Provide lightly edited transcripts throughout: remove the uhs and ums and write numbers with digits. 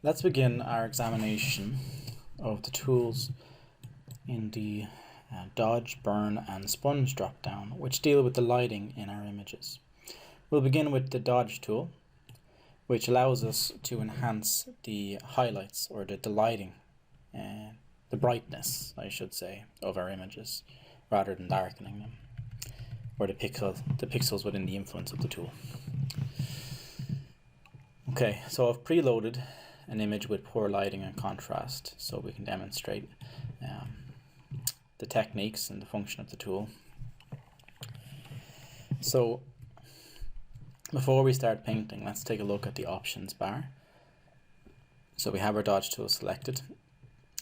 Let's begin our examination of the tools in the Dodge, Burn and Sponge drop-down, which deal with the lighting in our images. We'll begin with the Dodge tool, which allows us to enhance the highlights or the lighting, the brightness, I should say, of our images, rather than darkening them, or the pixels within the influence of the tool. Okay, so I've preloaded an image with poor lighting and contrast, so we can demonstrate the techniques and the function of the tool. So before we start painting, let's take a look at the options bar. So we have our Dodge tool selected.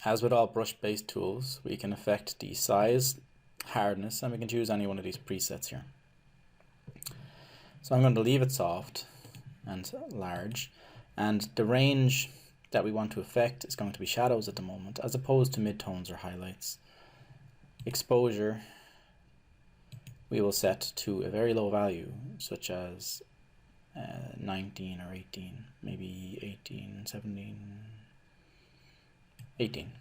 As with all brush-based tools, we can affect the size, hardness, and we can choose any one of these presets here. So I'm going to leave it soft and large, and the range that we want to affect is going to be shadows at the moment, as opposed to midtones or highlights. Exposure we will set to a very low value, such as 19 or 18, maybe 18, 17, 18.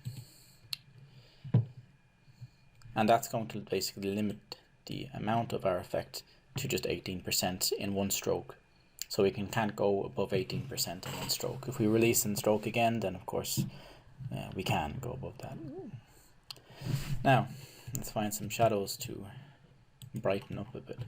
And that's going to basically limit the amount of our effect to just 18% in one stroke. So we can't go above 18% in one stroke. If we release and stroke again, then of course we can go above that. Now, let's find some shadows to brighten up a bit.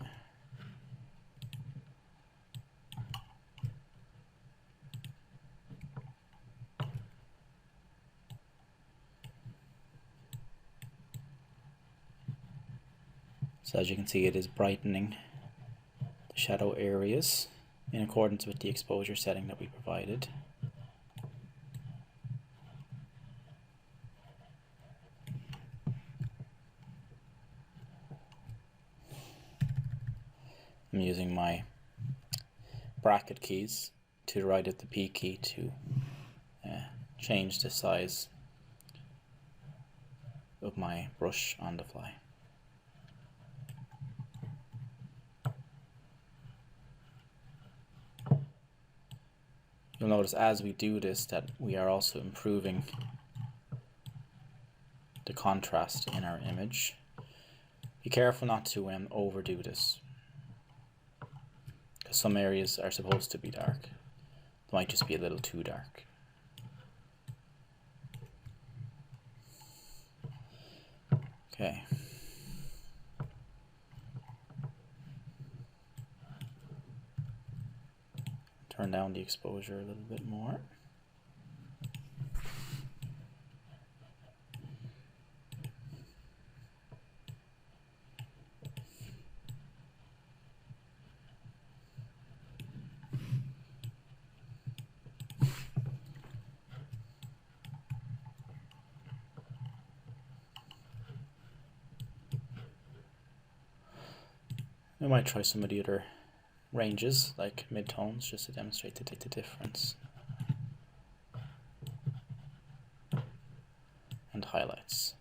So as you can see, it is brightening the shadow areas in accordance with the exposure setting that we provided. I'm using my bracket keys to the right of the P key to change the size of my brush on the fly. You'll notice as we do this that we are also improving the contrast in our image. Be careful not to overdo this, because some areas are supposed to be dark. They might just be a little too dark. Okay. Turn down the exposure a little bit more. We might try some of the other ranges, like midtones, just to demonstrate the difference. And highlights.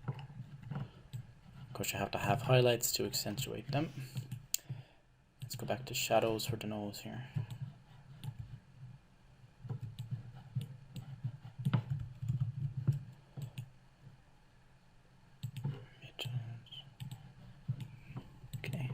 Of course, you have to have highlights to accentuate them. Let's go back to shadows for the nose here. Okay.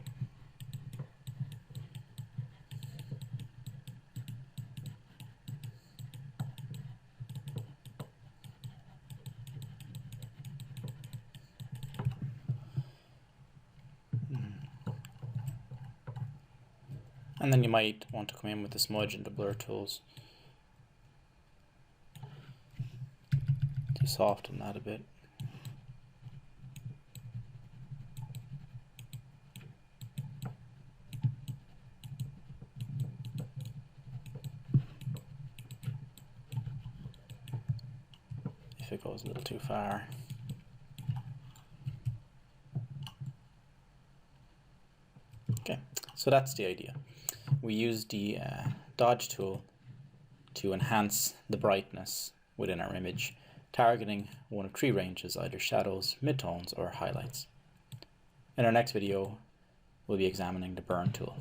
And then you might want to come in with the smudge and the blur tools to soften that a bit. If it goes a little too far. Okay, so that's the idea. We use the Dodge tool to enhance the brightness within our image, targeting one of three ranges, either shadows, midtones, or highlights. In our next video, we'll be examining the burn tool.